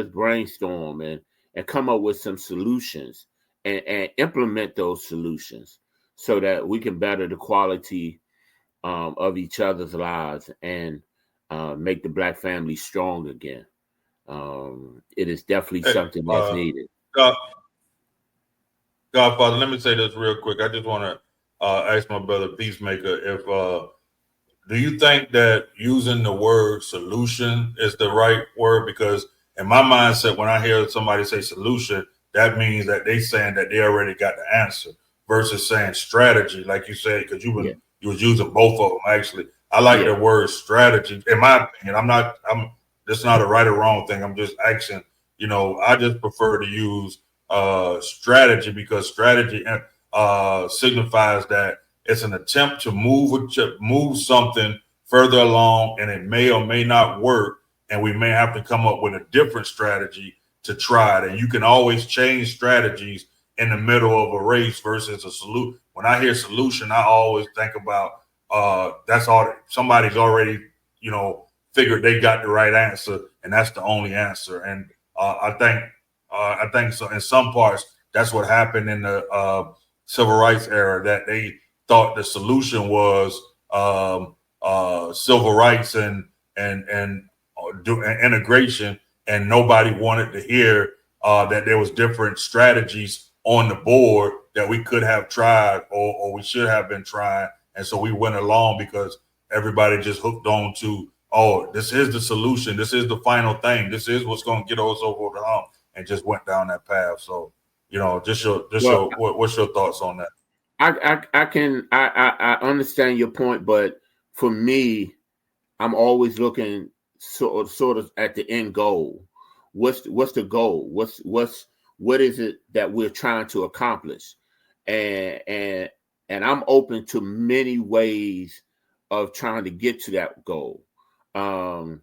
brainstorm and come up with some solutions and implement those solutions so that we can better the quality of each other's lives and make the Black family strong again. It is definitely something that's needed. Godfather, let me say this real quick. I just want to ask my brother Peacemaker if do you think that using the word solution is the right word? Because in my mindset, when I hear somebody say solution, that means that they saying that they already got the answer versus saying strategy, like you said, because you was using both of them actually. I like the word strategy. In my opinion, I'm that's not a right or wrong thing. I'm just asking, I just prefer to use strategy because strategy signifies that it's an attempt to move something further along, and it may or may not work, and we may have to come up with a different strategy to try it. And you can always change strategies in the middle of a race versus a solution. When I hear solution, I always think about that's all somebody's already figured they got the right answer, and that's the only answer. And I think so. In some parts, that's what happened in the civil rights era, that they thought the solution was civil rights and integration, and nobody wanted to hear that there was different strategies on the board that we could have tried or we should have been trying. And so we went along because everybody just hooked on to, oh, this is the solution, this is the final thing, this is what's going to get us over the hump, and just went down that path. So what's your thoughts on that? I understand your point, but for me, I'm always looking sort of at the end goal. What's the goal? What is it that we're trying to accomplish? And I'm open to many ways of trying to get to that goal. I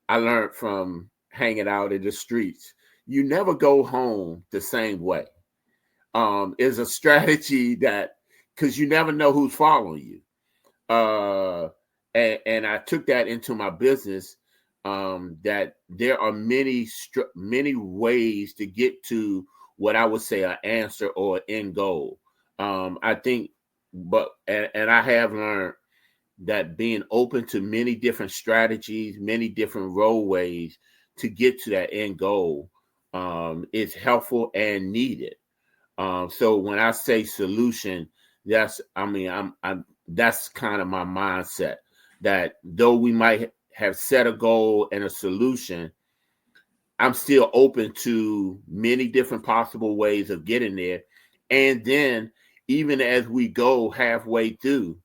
learned from hanging out in the streets. You never go home the same way. Is a strategy that, because you never know who's following you. And I took that into my business, that there are many ways to get to what I would say an answer or an end goal. I think, and I have learned that being open to many different strategies, many different roadways to get to that end goal is helpful and needed. So when I say solution, that's kind of my mindset, that though we might have set a goal and a solution, I'm still open to many different possible ways of getting there. And then even as we go halfway through,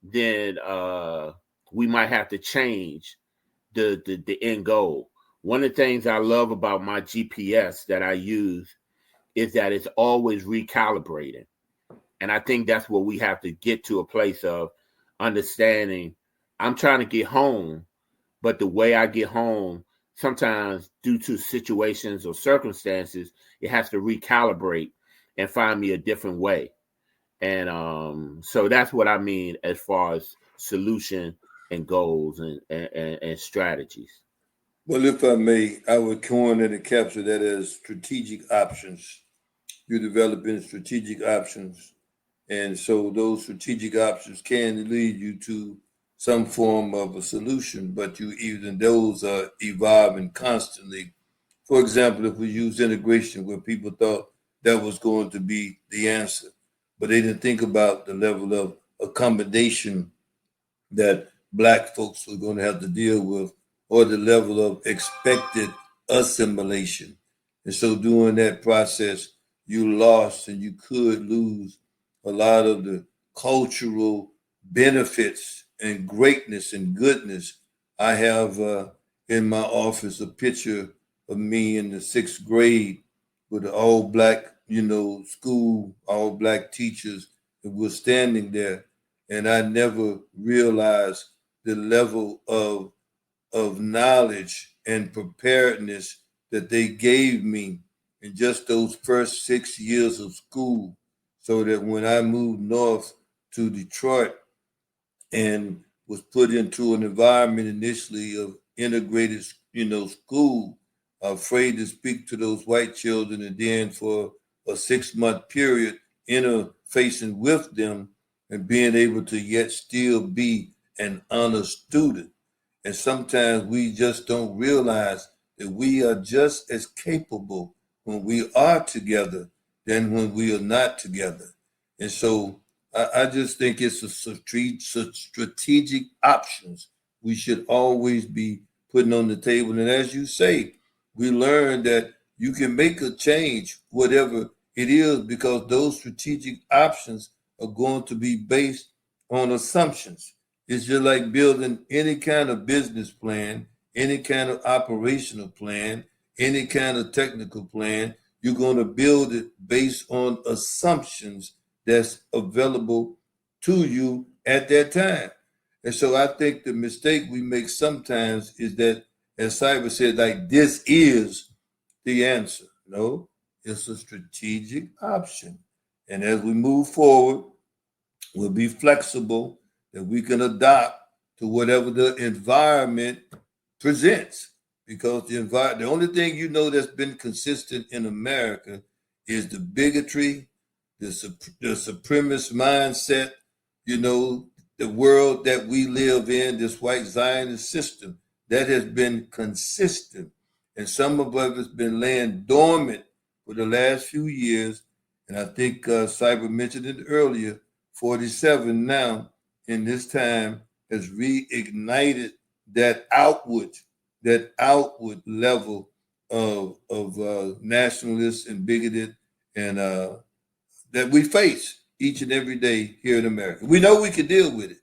then we might have to change the end goal. One of the things I love about my GPS that I use is that it's always recalibrating. And I think that's what we have to get to, a place of understanding. I'm trying to get home, but the way I get home, sometimes due to situations or circumstances, it has to recalibrate and find me a different way. And so that's what I mean as far as solution and goals and strategies. Well, if I may, I would coin and capture that as strategic options. You're developing strategic options. And so those strategic options can lead you to some form of a solution, but even those are evolving constantly For example, if we use integration where people thought that was going to be the answer, but they didn't think about the level of accommodation that black folks were going to have to deal with, or the level of expected assimilation. And so during that process, you lost and you could lose a lot of the cultural benefits and greatness and goodness. I have in my office a picture of me in the sixth grade with the all black, school, all black teachers that were standing there. And I never realized the level of knowledge and preparedness that they gave me in just those first 6 years of school, so that when I moved north to Detroit and was put into an environment initially of integrated, school, afraid to speak to those white children, and then for a 6 month period interfacing with them and being able to yet still be an honor student. And sometimes we just don't realize that we are just as capable when we are together than when we are not together. And so I just think it's a strategic options we should always be putting on the table. And as you say, we learned that you can make a change, whatever it is, because those strategic options are going to be based on assumptions. It's just like building any kind of business plan, any kind of operational plan, any kind of technical plan. You're going to build it based on assumptions that's available to you at that time. And so I think the mistake we make sometimes is that, as Cyber said, like, this is the answer. No, it's a strategic option. And as we move forward, we'll be flexible, that we can adapt to whatever the environment presents. Because the only thing that's been consistent in America is the bigotry, the supremacist mindset, the world that we live in, this white Zionist system, that has been consistent. And some of us has been laying dormant for the last few years. And I think Cyber mentioned it earlier, 47 now in this time has reignited that outward level of nationalists and bigoted and that we face each and every day here in America. We know we can deal with it.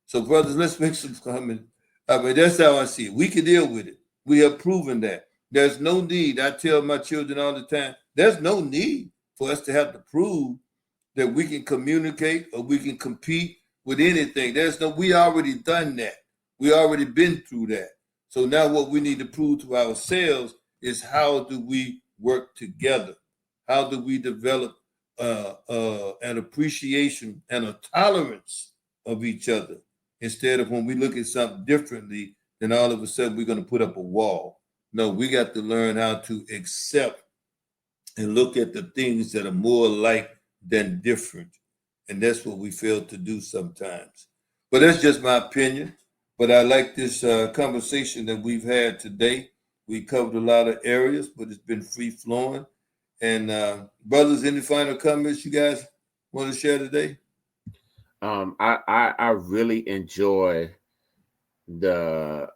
So, brothers, let's make some comments. That's how I see it. We can deal with it. We have proven that. There's no need. I tell my children all the time, there's no need for us to have to prove that we can communicate or we can compete with anything. We already done that. We already been through that. So now what we need to prove to ourselves is, how do we work together? How do we develop an appreciation and a tolerance of each other, instead of when we look at something differently, then all of a sudden we're going to put up a wall. No, we got to learn how to accept and look at the things that are more alike than different. And that's what we fail to do sometimes. But that's just my opinion. But I like this conversation that we've had today. We covered a lot of areas, but it's been free flowing. And brothers, any final comments you guys want to share today? I really enjoy the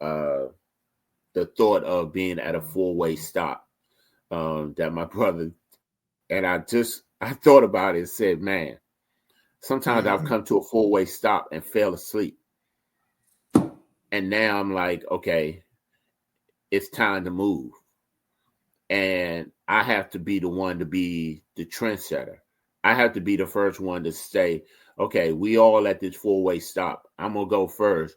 thought of being at a 4-way stop that my brother, and I thought about it and said, man, sometimes I've come to a 4-way stop and fell asleep. And now I'm like, okay, it's time to move. And I have to be the one to be the trendsetter. I have to be the first one to say, okay, we all at this 4-way stop. I'm going to go first.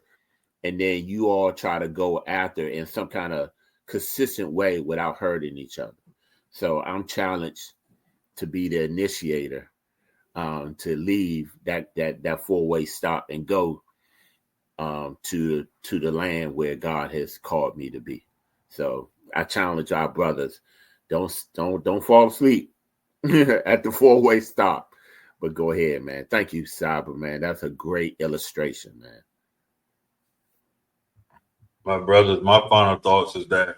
And then you all try to go after in some kind of consistent way without hurting each other. So I'm challenged to be the initiator, to leave that 4-way stop and go to the land where God has called me to be. So I challenge our brothers, don't fall asleep at the 4-way stop, but go ahead, man. Thank you, Cyber, man. That's a great illustration, man. My brothers, my final thoughts is that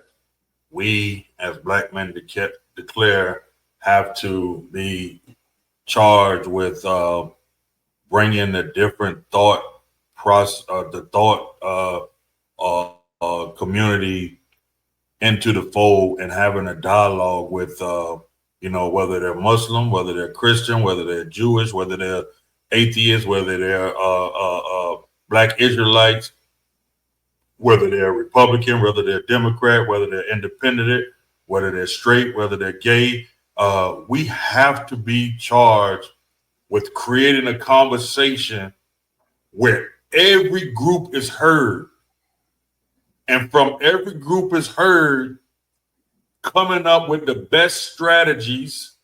we as black men declare have to be charged with bringing the different thought process, the thought community into the fold and having a dialogue with, whether they're Muslim, whether they're Christian, whether they're Jewish, whether they're atheists, whether they're Black Israelites, whether they're Republican, whether they're Democrat, whether they're independent, whether they're straight, whether they're gay. We have to be charged with creating a conversation where every group is heard. And from every group is heard, coming up with the best strategies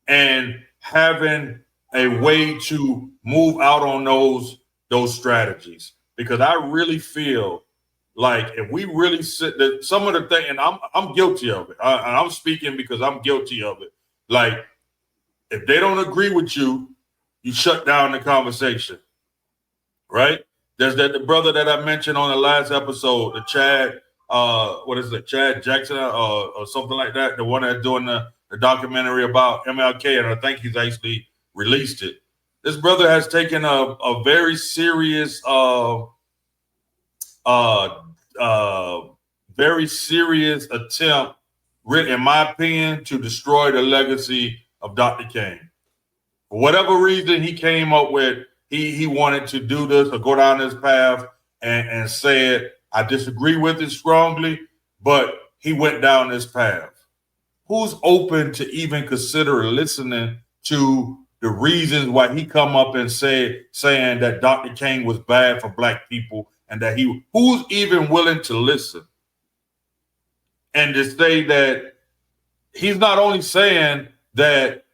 and having a way to move out on those strategies. Because I really feel like if we really sit that some of the thing, and I'm guilty of it. I'm speaking because I'm guilty of it. Like if they don't agree with you, you shut down the conversation, right? There's the brother that I mentioned on the last episode, the Chad, Chad Jackson or something like that, the one that's doing the documentary about MLK, and I think he's actually released it. This brother has taken a very serious, very serious attempt, in my opinion, to destroy the legacy of Dr. King. For whatever reason, he came up with, he wanted to do this or go down this path and said, I disagree with it strongly, but he went down this path. Who's open to even consider listening to the reasons why he come up and saying that Dr. King was bad for Black people and that who's even willing to listen and to say that he's not only saying that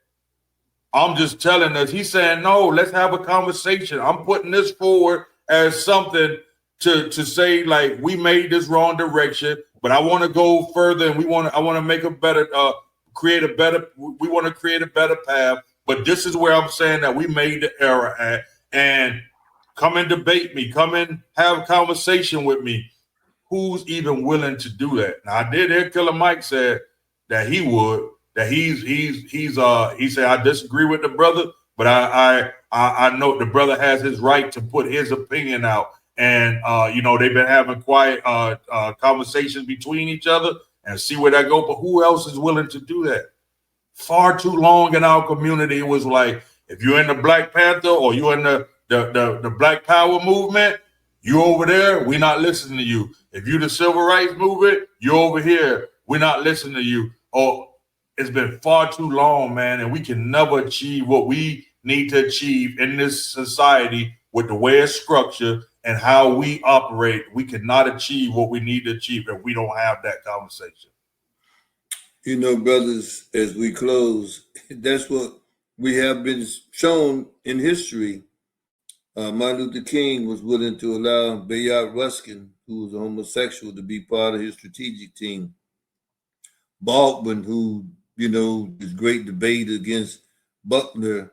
I'm just telling us, he's saying, no, let's have a conversation. I'm putting this forward as something to say, like, we made this wrong direction, but I want to go further and I want to make a better, we want to create a better path. But this is where I'm saying that we made the error at, and come and debate me, come and have a conversation with me. Who's even willing to do that? Now, I did hear Killer Mike said that he would, that he said, I disagree with the brother, but I know the brother has his right to put his opinion out. And, they've been having quiet conversations between each other and see where that go. But who else is willing to do that? Far too long in our community, it was like, if you're in the Black Panther or you're in the Black Power movement, you over there, we're not listening to you. If you're the Civil Rights movement, you're over here, we're not listening to you. Oh, it's been far too long, man, and we can never achieve what we need to achieve in this society with the way it's structured and how we operate. We cannot achieve what we need to achieve if we don't have that conversation. You know, brothers, as we close, that's what we have been shown in history. Martin Luther King was willing to allow Bayard Ruskin, who was a homosexual, to be part of his strategic team. Baldwin, who, his great debate against Buckner,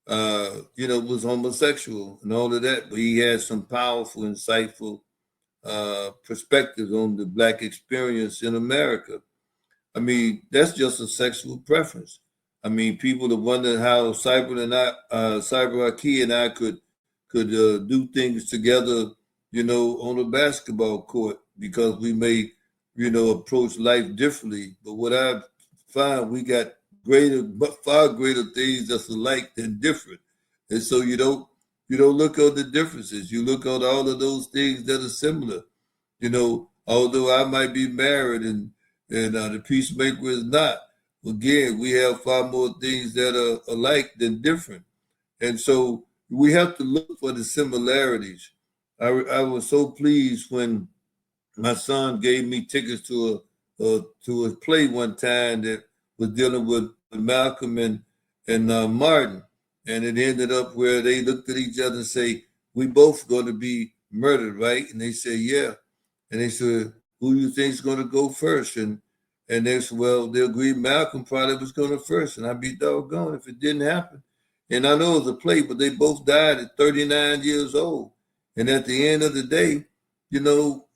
was homosexual and all of that, but he had some powerful, insightful perspectives on the Black experience in America. I mean, that's just a sexual preference. I mean, people have wondered how Cyber Aki and I could do things together, on a basketball court because we may, approach life differently. But what I find, we got far greater things that's alike than different. And so you don't look at the differences. You look at all of those things that are similar. Although I might be married and the peacemaker is not. Again, we have far more things that are alike than different. And so we have to look for the similarities. I was so pleased when my son gave me tickets to a play one time that was dealing with Malcolm and Martin. And it ended up where they looked at each other and say, we both going to be murdered, right? And they said, yeah. And they said, who do you think is going to go first? And they said, well, they agreed Malcolm probably was going to first. And I'd be doggone if it didn't happen. And I know it was a play, but they both died at 39 years old. And at the end of the day,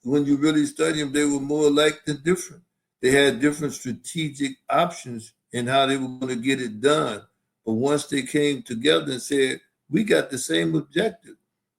when you really study them, they were more alike than different. They had different strategic options in how they were going to get it done. But once they came together and said, we got the same objective,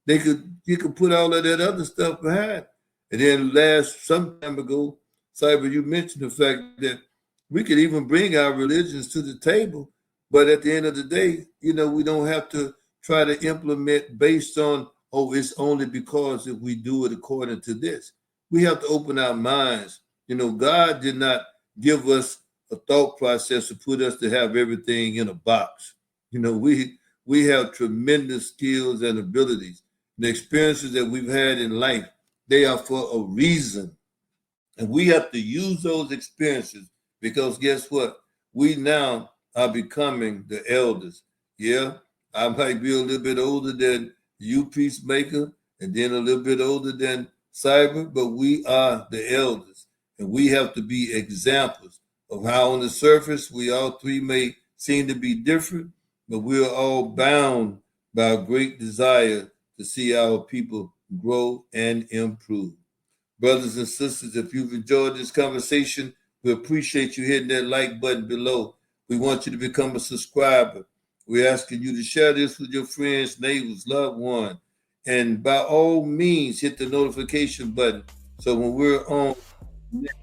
you could put all of that other stuff behind. And then some time ago, Cyber, you mentioned the fact that we could even bring our religions to the table, but at the end of the day, we don't have to try to implement based on, oh, it's only because if we do it according to this. We have to open our minds. God did not give us a thought process to put us to have everything in a box. We have tremendous skills and abilities. The experiences that we've had in life, they are for a reason. And we have to use those experiences because guess what? We now are becoming the elders. Yeah, I might be a little bit older than you, Peacemaker, and then a little bit older than Cyber, but we are the elders. And we have to be examples of how on the surface we all three may seem to be different, but we're all bound by a great desire to see our people grow and improve. Brothers and sisters, if you've enjoyed this conversation, we appreciate you hitting that like button below. We want you to become a subscriber. We're asking you to share this with your friends, neighbors, loved ones. And by all means, hit the notification button. So when we're on next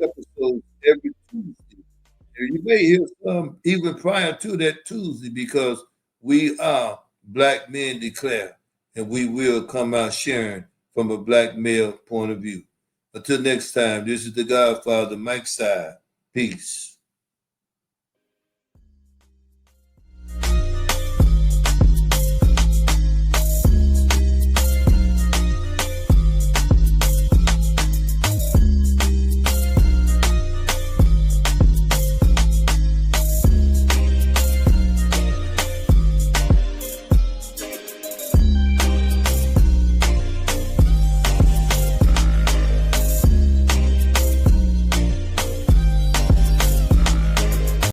episodes every Tuesday. And you may hear some even prior to that Tuesday because we are Black Men Declare. And we will come out sharing from a Black male point of view. Until next time, this is the Godfather, Mike Side. Peace.